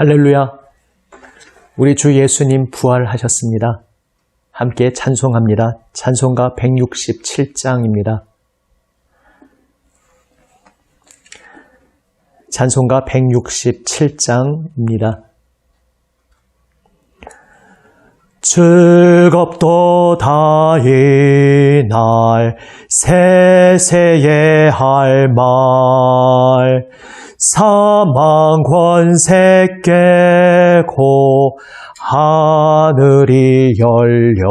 할렐루야! 우리 주 예수님 부활하셨습니다. 함께 찬송합니다. 찬송가 167장입니다. 찬송가 167장입니다. 즐겁도다 이날 세세에 할 말 사망 권세 깨고 하늘이 열려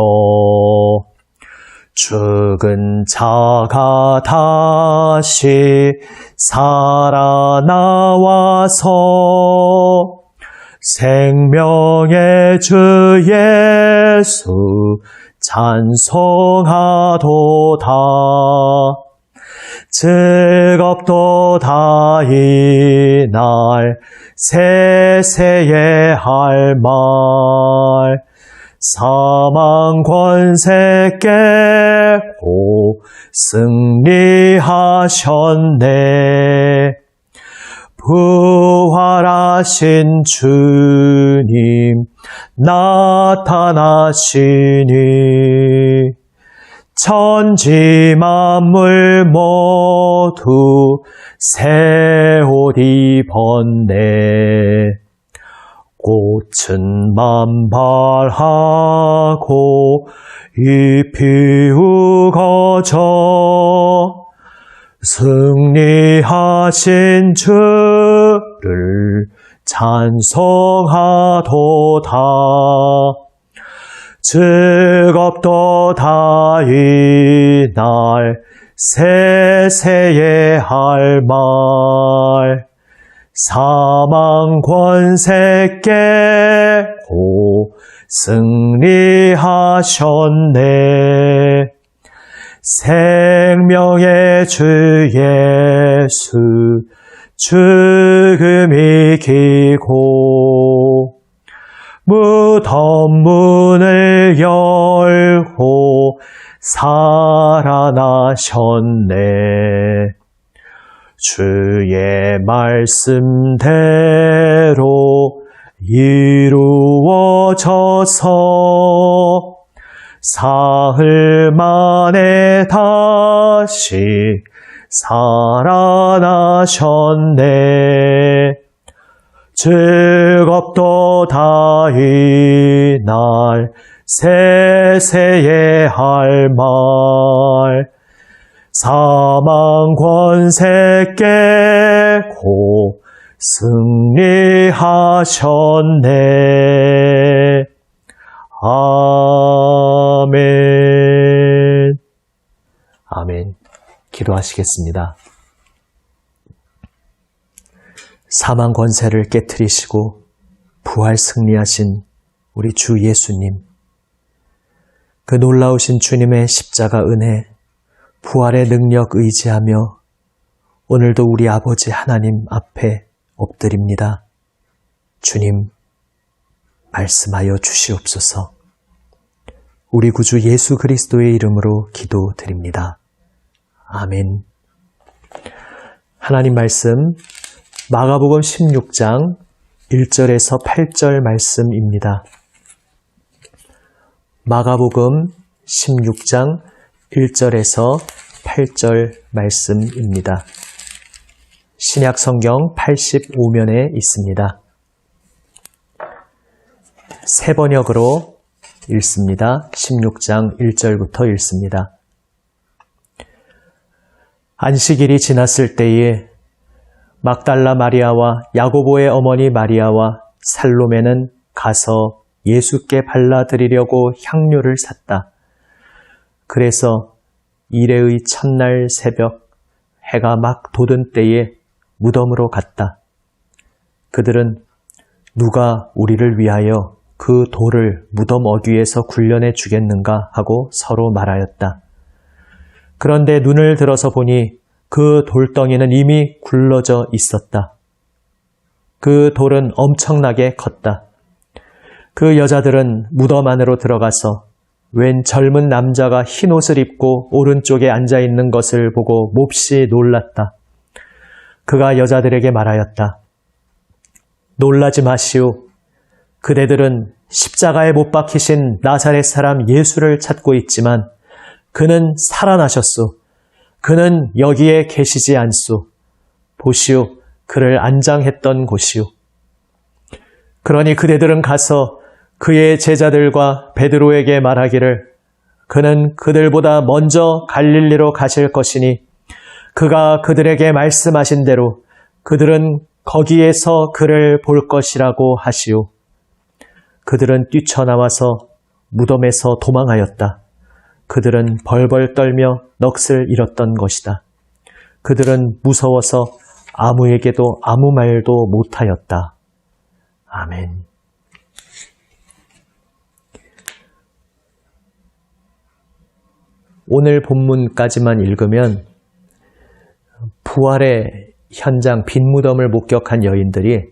죽은 자가 다시 살아나와서 생명의 주 예수 찬송하도다. 즐겁도다 이날 세세에 할 말 사망 권세 깨고 승리하셨네. 부활하신 주님 나타나시니 천지 만물 모두 새 옷 입었네. 꽃은 만발하고 잎이 우거져 승리하신 주를 찬송하도다. 즐겁도다 이날 세세에 할 말 사망 권세 깨고 승리하셨네. 생명의 주 예수 죽음 이기고 무덤 문을 열고 살아나셨네. 주의 말씀대로 이루어져서 사흘 만에 다시 살아나셨네. 즐겁도다 이날 세세에 할 말 사망 권세 깨고 승리하셨네. 아멘. 아멘. 기도하시겠습니다. 사망 권세를 깨트리시고 부활 승리하신 우리 주 예수님, 그 놀라우신 주님의 십자가 은혜, 부활의 능력 의지하며 오늘도 우리 아버지 하나님 앞에 엎드립니다. 주님, 말씀하여 주시옵소서. 우리 구주 예수 그리스도의 이름으로 기도드립니다. 아멘. 하나님 말씀 마가복음 16장 1절에서 8절 말씀입니다. 마가복음 16장 1절에서 8절 말씀입니다. 신약 성경 85면에 있습니다. 새 번역으로 읽습니다. 16장 1절부터 읽습니다. 안식일이 지났을 때에 막달라 마리아와 야고보의 어머니 마리아와 살로메는 가서 예수께 발라드리려고 향료를 샀다. 그래서 이레의 첫날 새벽 해가 막 돋은 때에 무덤으로 갔다. 그들은 누가 우리를 위하여 그 돌을 무덤 어귀에서 굴려내 주겠는가 하고 서로 말하였다. 그런데 눈을 들어서 보니 그 돌덩이는 이미 굴러져 있었다. 그 돌은 엄청나게 컸다. 그 여자들은 무덤 안으로 들어가서 웬 젊은 남자가 흰 옷을 입고 오른쪽에 앉아있는 것을 보고 몹시 놀랐다. 그가 여자들에게 말하였다. 놀라지 마시오. 그대들은 십자가에 못 박히신 나사렛 사람 예수를 찾고 있지만 그는 살아나셨소. 그는 여기에 계시지 않소. 보시오. 그를 안장했던 곳이오. 그러니 그대들은 가서 그의 제자들과 베드로에게 말하기를 그는 그들보다 먼저 갈릴리로 가실 것이니 그가 그들에게 말씀하신 대로 그들은 거기에서 그를 볼 것이라고 하시오. 그들은 뛰쳐나와서 무덤에서 도망하였다. 그들은 벌벌 떨며 넋을 잃었던 것이다. 그들은 무서워서 아무에게도 아무 말도 못하였다. 아멘. 오늘 본문까지만 읽으면 부활의 현장 빈무덤을 목격한 여인들이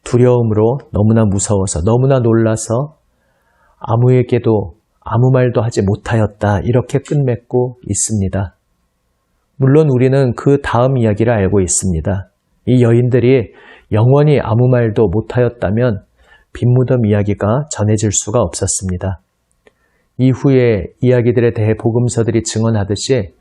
두려움으로 너무나 무서워서 너무나 놀라서 아무에게도 아무 말도 하지 못하였다. 이렇게 끝맺고 있습니다. 물론 우리는 그 다음 이야기를 알고 있습니다. 이 여인들이 영원히 아무 말도 못하였다면 빈무덤 이야기가 전해질 수가 없었습니다. 이후의 이야기들에 대해 복음서들이 증언하듯이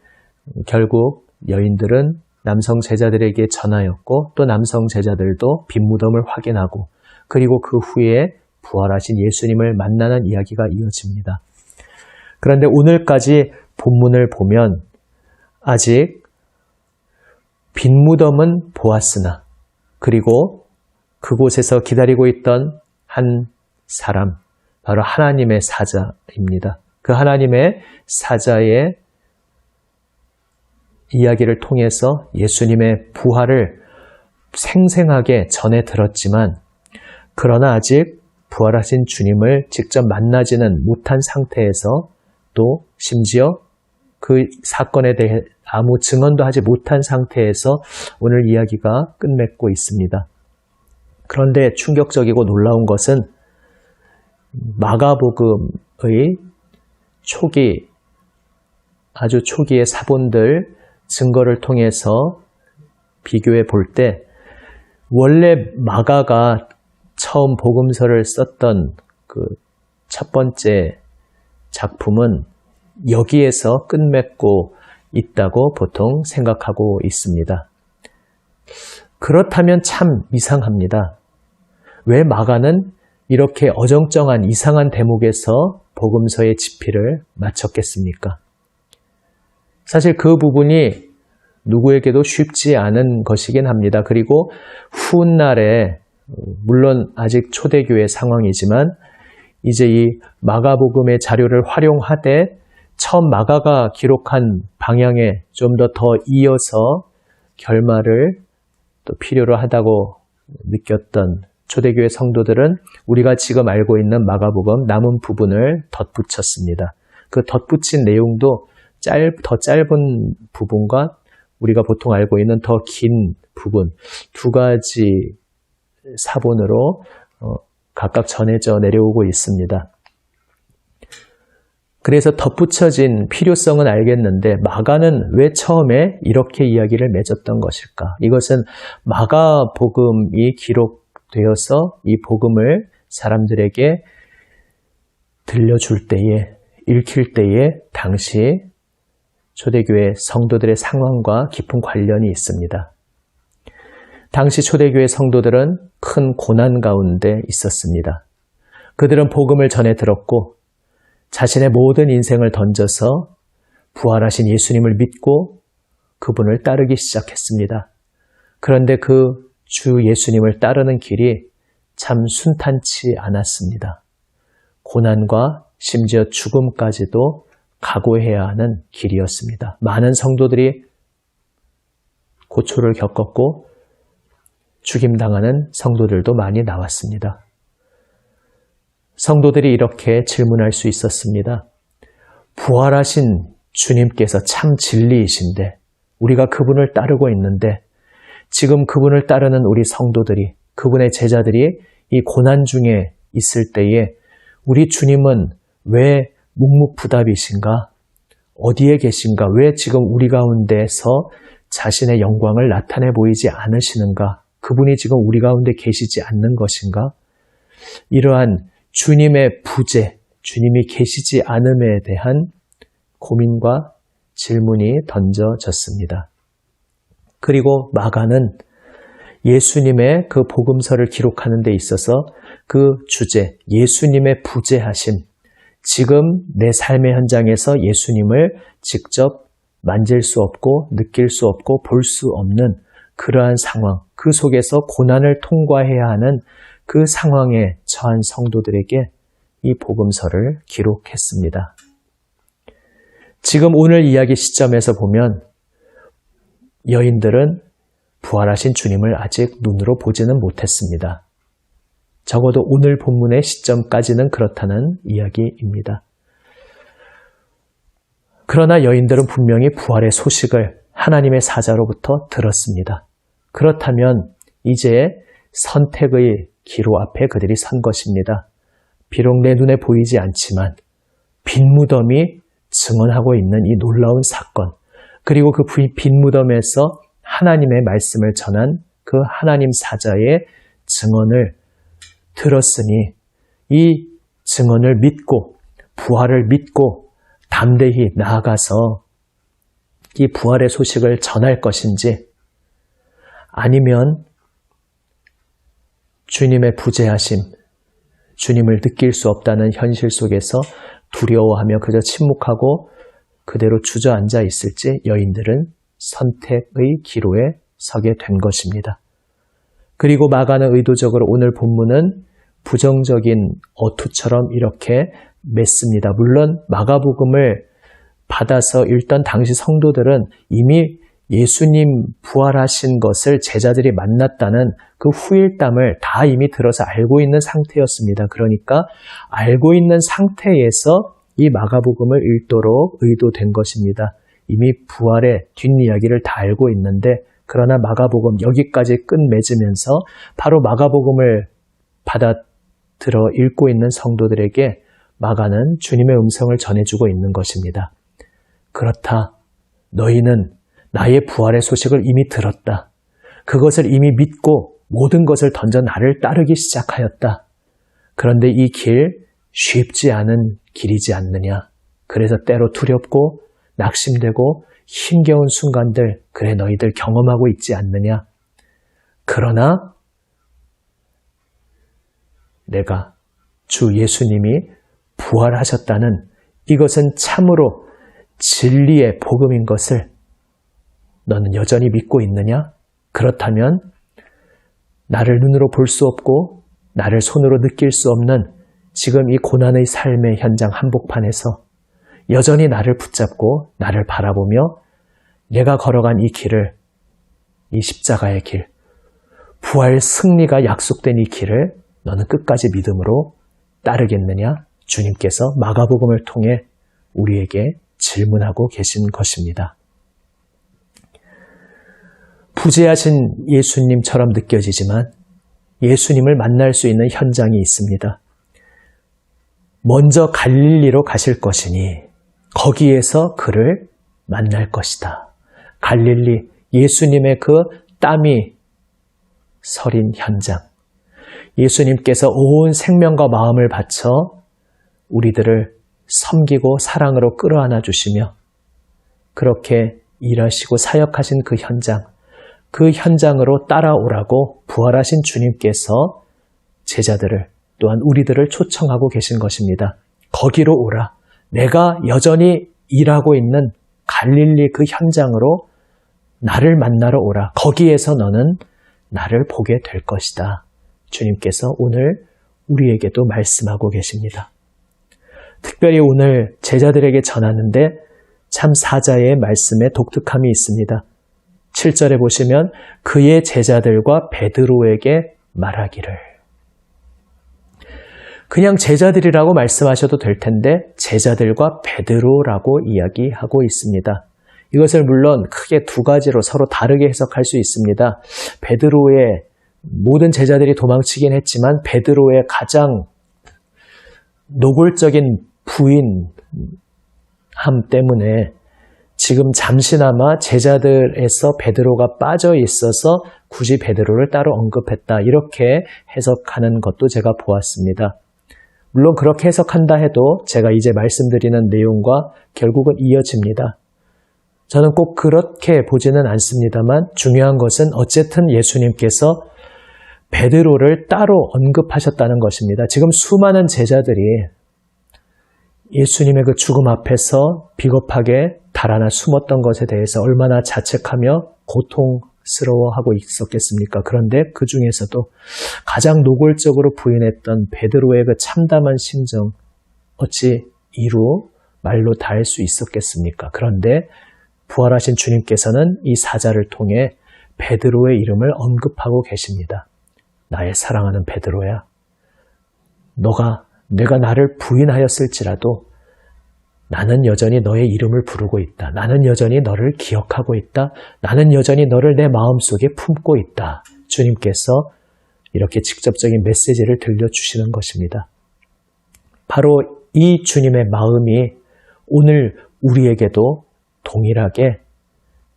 결국 여인들은 남성 제자들에게 전하였고 또 남성 제자들도 빈무덤을 확인하고 그리고 그 후에 부활하신 예수님을 만나는 이야기가 이어집니다. 그런데 오늘까지 본문을 보면 아직 빈무덤은 보았으나 그리고 그곳에서 기다리고 있던 한 사람, 바로 하나님의 사자입니다. 그 하나님의 사자의 이야기를 통해서 예수님의 부활을 생생하게 전해 들었지만 그러나 아직 부활하신 주님을 직접 만나지는 못한 상태에서 또 심지어 그 사건에 대해 아무 증언도 하지 못한 상태에서 오늘 이야기가 끝맺고 있습니다. 그런데 충격적이고 놀라운 것은 마가복음의 아주 초기의 사본들 증거를 통해서 비교해 볼 때 원래 마가가 처음 복음서를 썼던 그 첫 번째 작품은 여기에서 끝맺고 있다고 보통 생각하고 있습니다. 그렇다면 참 이상합니다. 왜 마가는 이렇게 어정쩡한 이상한 대목에서 복음서의 지피를 마쳤겠습니까? 사실 그 부분이 누구에게도 쉽지 않은 것이긴 합니다. 그리고 훗날에 물론 아직 초대교회 상황이지만 이제 이 마가복음의 자료를 활용하되 처음 마가가 기록한 방향에 좀 더 이어서 결말을 또 필요로 하다고 느꼈던 초대교회 성도들은 우리가 지금 알고 있는 마가복음 남은 부분을 덧붙였습니다. 그 덧붙인 내용도 더 짧은 부분과 우리가 보통 알고 있는 더 긴 부분 두 가지 사본으로 각각 전해져 내려오고 있습니다. 그래서 덧붙여진 필요성은 알겠는데 마가는 왜 처음에 이렇게 이야기를 맺었던 것일까? 이것은 마가복음이 기록되어서 이 복음을 사람들에게 들려줄 때에 읽힐 때에 당시 초대교회 성도들의 상황과 깊은 관련이 있습니다. 당시 초대교회 성도들은 큰 고난 가운데 있었습니다. 그들은 복음을 전해 들었고 자신의 모든 인생을 던져서 부활하신 예수님을 믿고 그분을 따르기 시작했습니다. 그런데 그 주 예수님을 따르는 길이 참 순탄치 않았습니다. 고난과 심지어 죽음까지도 각오해야 하는 길이었습니다. 많은 성도들이 고초를 겪었고 죽임당하는 성도들도 많이 나왔습니다. 성도들이 이렇게 질문할 수 있었습니다. 부활하신 주님께서 참 진리이신데 우리가 그분을 따르고 있는데 지금 그분을 따르는 우리 성도들이 그분의 제자들이 이 고난 중에 있을 때에 우리 주님은 왜 묵묵부답이신가? 어디에 계신가? 왜 지금 우리 가운데서 자신의 영광을 나타내 보이지 않으시는가? 그분이 지금 우리 가운데 계시지 않는 것인가? 이러한 주님의 부재, 주님이 계시지 않음에 대한 고민과 질문이 던져졌습니다. 그리고 마가는 예수님의 그 복음서를 기록하는 데 있어서 그 주제, 예수님의 부재하심, 지금 내 삶의 현장에서 예수님을 직접 만질 수 없고 느낄 수 없고 볼 수 없는 그러한 상황, 그 속에서 고난을 통과해야 하는 그 상황에 처한 성도들에게 이 복음서를 기록했습니다. 지금 오늘 이야기 시점에서 보면 여인들은 부활하신 주님을 아직 눈으로 보지는 못했습니다. 적어도 오늘 본문의 시점까지는 그렇다는 이야기입니다. 그러나 여인들은 분명히 부활의 소식을 하나님의 사자로부터 들었습니다. 그렇다면 이제 선택의 기로 앞에 그들이 선 것입니다. 비록 내 눈에 보이지 않지만 빈 무덤이 증언하고 있는 이 놀라운 사건, 그리고 그 빈 무덤에서 하나님의 말씀을 전한 그 하나님 사자의 증언을 들었으니 이 증언을 믿고 부활을 믿고 담대히 나아가서 이 부활의 소식을 전할 것인지, 아니면 주님의 부재하심, 주님을 느낄 수 없다는 현실 속에서 두려워하며 그저 침묵하고 그대로 주저앉아 있을지 여인들은 선택의 기로에 서게 된 것입니다. 그리고 마가는 의도적으로 오늘 본문은 부정적인 어투처럼 이렇게 맺습니다. 물론 마가복음을 받아서 읽던 당시 성도들은 이미 예수님 부활하신 것을 제자들이 만났다는 그 후일담을 다 이미 들어서 알고 있는 상태였습니다. 그러니까 알고 있는 상태에서 이 마가복음을 읽도록 의도된 것입니다. 이미 부활의 뒷이야기를 다 알고 있는데, 그러나 마가복음 여기까지 끝맺으면서 바로 마가복음을 받아들어 읽고 있는 성도들에게 마가는 주님의 음성을 전해주고 있는 것입니다. 그렇다. 너희는 나의 부활의 소식을 이미 들었다. 그것을 이미 믿고 모든 것을 던져 나를 따르기 시작하였다. 그런데 이 길 쉽지 않은 길이지 않느냐. 그래서 때로 두렵고 낙심되고 힘겨운 순간들, 그래 너희들 경험하고 있지 않느냐. 그러나 내가 주 예수님이 부활하셨다는 이것은 참으로 진리의 복음인 것을 너는 여전히 믿고 있느냐? 그렇다면 나를 눈으로 볼 수 없고 나를 손으로 느낄 수 없는 지금 이 고난의 삶의 현장 한복판에서 여전히 나를 붙잡고 나를 바라보며 내가 걸어간 이 길을, 이 십자가의 길, 부활 승리가 약속된 이 길을 너는 끝까지 믿음으로 따르겠느냐? 주님께서 마가복음을 통해 우리에게 질문하고 계신 것입니다. 부재하신 예수님처럼 느껴지지만 예수님을 만날 수 있는 현장이 있습니다. 먼저 갈릴리로 가실 것이니 거기에서 그를 만날 것이다. 갈릴리, 예수님의 그 땀이 서린 현장. 예수님께서 온 생명과 마음을 바쳐 우리들을 섬기고 사랑으로 끌어안아 주시며 그렇게 일하시고 사역하신 그 현장, 그 현장으로 따라오라고 부활하신 주님께서 제자들을 또한 우리들을 초청하고 계신 것입니다. 거기로 오라. 내가 여전히 일하고 있는 갈릴리 그 현장으로 나를 만나러 오라. 거기에서 너는 나를 보게 될 것이다. 주님께서 오늘 우리에게도 말씀하고 계십니다. 특별히 오늘 제자들에게 전하는데 참 사자의 말씀에 독특함이 있습니다. 7절에 보시면 그의 제자들과 베드로에게 말하기를. 그냥 제자들이라고 말씀하셔도 될 텐데 제자들과 베드로라고 이야기하고 있습니다. 이것을 물론 크게 두 가지로 서로 다르게 해석할 수 있습니다. 베드로의 모든 제자들이 도망치긴 했지만 베드로의 가장 노골적인 부인함 때문에 지금 잠시나마 제자들에서 베드로가 빠져 있어서 굳이 베드로를 따로 언급했다. 이렇게 해석하는 것도 제가 보았습니다. 물론 그렇게 해석한다 해도 제가 이제 말씀드리는 내용과 결국은 이어집니다. 저는 꼭 그렇게 보지는 않습니다만 중요한 것은 어쨌든 예수님께서 베드로를 따로 언급하셨다는 것입니다. 지금 수많은 제자들이 예수님의 그 죽음 앞에서 비겁하게 달아나 숨었던 것에 대해서 얼마나 자책하며 고통스러워하고 있었겠습니까? 그런데 그 중에서도 가장 노골적으로 부인했던 베드로의 그 참담한 심정 어찌 이루 말로 닿을 수 있었겠습니까? 그런데 부활하신 주님께서는 이 사자를 통해 베드로의 이름을 언급하고 계십니다. 나의 사랑하는 베드로야, 내가 나를 부인하였을지라도 나는 여전히 너의 이름을 부르고 있다. 나는 여전히 너를 기억하고 있다. 나는 여전히 너를 내 마음속에 품고 있다. 주님께서 이렇게 직접적인 메시지를 들려주시는 것입니다. 바로 이 주님의 마음이 오늘 우리에게도 동일하게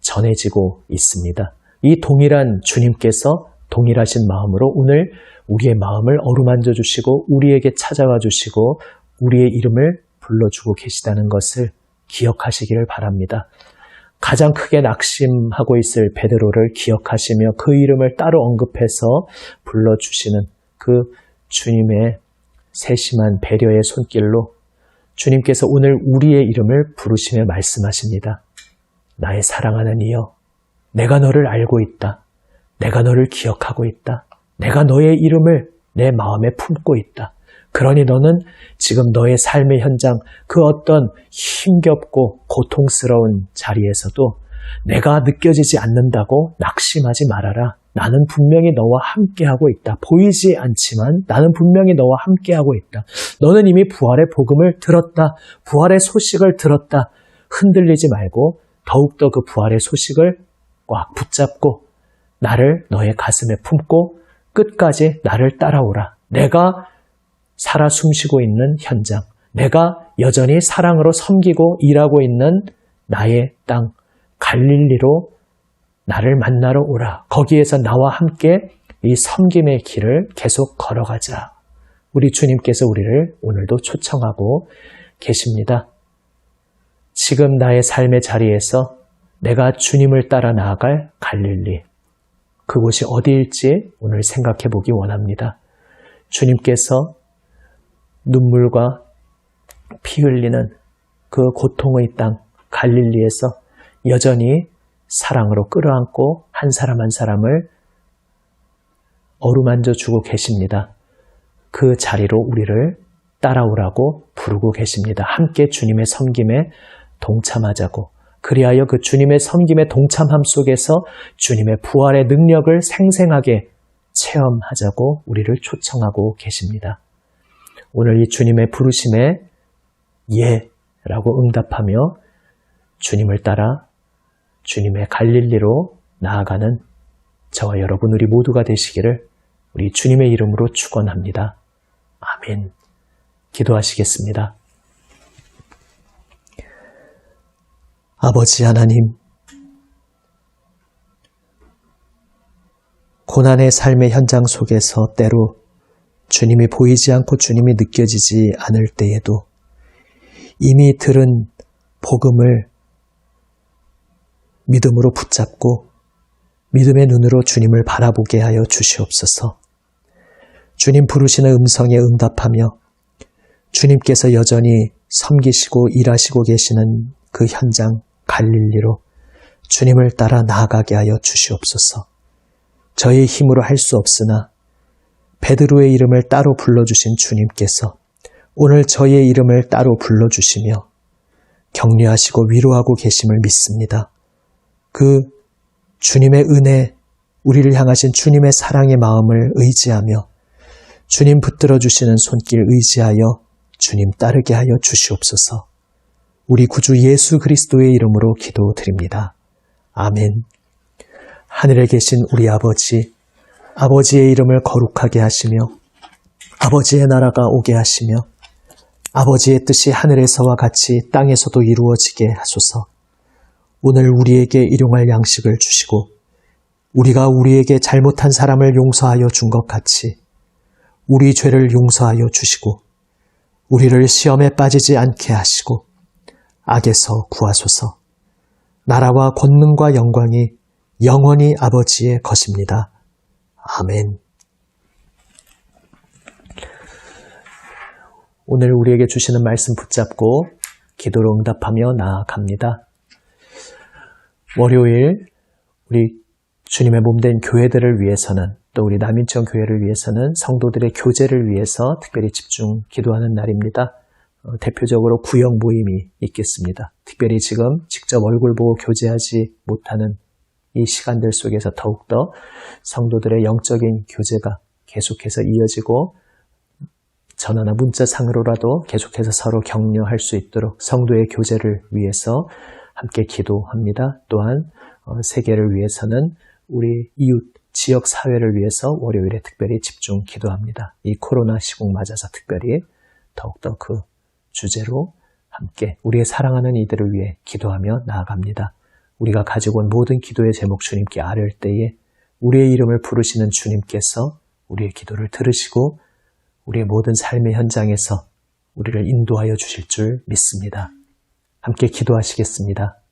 전해지고 있습니다. 이 동일한 주님께서 동일하신 마음으로 오늘 우리의 마음을 어루만져 주시고 우리에게 찾아와 주시고 우리의 이름을 불러주고 계시다는 것을 기억하시기를 바랍니다. 가장 크게 낙심하고 있을 베드로를 기억하시며 그 이름을 따로 언급해서 불러주시는 그 주님의 세심한 배려의 손길로 주님께서 오늘 우리의 이름을 부르시며 말씀하십니다. 나의 사랑하는 이여, 내가 너를 알고 있다. 내가 너를 기억하고 있다. 내가 너의 이름을 내 마음에 품고 있다. 그러니 너는 지금 너의 삶의 현장, 그 어떤 힘겹고 고통스러운 자리에서도 내가 느껴지지 않는다고 낙심하지 말아라. 나는 분명히 너와 함께하고 있다. 보이지 않지만 나는 분명히 너와 함께하고 있다. 너는 이미 부활의 복음을 들었다. 부활의 소식을 들었다. 흔들리지 말고 더욱더 그 부활의 소식을 꽉 붙잡고 나를 너의 가슴에 품고 끝까지 나를 따라오라. 내가 살아 숨쉬고 있는 현장, 내가 여전히 사랑으로 섬기고 일하고 있는 나의 땅 갈릴리로 나를 만나러 오라. 거기에서 나와 함께 이 섬김의 길을 계속 걸어가자. 우리 주님께서 우리를 오늘도 초청하고 계십니다. 지금 나의 삶의 자리에서 내가 주님을 따라 나아갈 갈릴리, 그곳이 어디일지 오늘 생각해 보기 원합니다. 주님께서 눈물과 피 흘리는 그 고통의 땅 갈릴리에서 여전히 사랑으로 끌어안고 한 사람 한 사람을 어루만져 주고 계십니다. 그 자리로 우리를 따라오라고 부르고 계십니다. 함께 주님의 섬김에 동참하자고. 그리하여 그 주님의 섬김의 동참함 속에서 주님의 부활의 능력을 생생하게 체험하자고 우리를 초청하고 계십니다. 오늘 이 주님의 부르심에 예라고 응답하며 주님을 따라 주님의 갈릴리로 나아가는 저와 여러분 우리 모두가 되시기를 우리 주님의 이름으로 축원합니다. 아멘. 기도하시겠습니다. 아버지 하나님, 고난의 삶의 현장 속에서 때로 주님이 보이지 않고 주님이 느껴지지 않을 때에도 이미 들은 복음을 믿음으로 붙잡고 믿음의 눈으로 주님을 바라보게 하여 주시옵소서. 주님 부르시는 음성에 응답하며 주님께서 여전히 섬기시고 일하시고 계시는 그 현장 갈릴리로 주님을 따라 나아가게 하여 주시옵소서. 저의 힘으로 할 수 없으나 베드로의 이름을 따로 불러주신 주님께서 오늘 저의 이름을 따로 불러주시며 격려하시고 위로하고 계심을 믿습니다. 그 주님의 은혜, 우리를 향하신 주님의 사랑의 마음을 의지하며 주님 붙들어 주시는 손길 의지하여 주님 따르게 하여 주시옵소서. 우리 구주 예수 그리스도의 이름으로 기도드립니다. 아멘. 하늘에 계신 우리 아버지, 아버지의 이름을 거룩하게 하시며 아버지의 나라가 오게 하시며 아버지의 뜻이 하늘에서와 같이 땅에서도 이루어지게 하소서. 오늘 우리에게 일용할 양식을 주시고 우리가 우리에게 잘못한 사람을 용서하여 준 것 같이 우리 죄를 용서하여 주시고 우리를 시험에 빠지지 않게 하시고 악에서 구하소서. 나라와 권능과 영광이 영원히 아버지의 것입니다. 아멘. 오늘 우리에게 주시는 말씀 붙잡고 기도로 응답하며 나아갑니다. 월요일 우리 주님의 몸된 교회들을 위해서는 또 우리 남인천 교회를 위해서는 성도들의 교제를 위해서 특별히 집중 기도하는 날입니다. 대표적으로 구역 모임이 있겠습니다. 특별히 지금 직접 얼굴 보고 교제하지 못하는 이 시간들 속에서 더욱더 성도들의 영적인 교제가 계속해서 이어지고 전화나 문자상으로라도 계속해서 서로 격려할 수 있도록 성도의 교제를 위해서 함께 기도합니다. 또한 세계를 위해서는 우리 이웃 지역 사회를 위해서 월요일에 특별히 집중 기도합니다. 이 코로나 시국 맞아서 특별히 더욱더 그 주제로 함께 우리의 사랑하는 이들을 위해 기도하며 나아갑니다. 우리가 가지고 온 모든 기도의 제목 주님께 아뢰을 때에 우리의 이름을 부르시는 주님께서 우리의 기도를 들으시고 우리의 모든 삶의 현장에서 우리를 인도하여 주실 줄 믿습니다. 함께 기도하시겠습니다.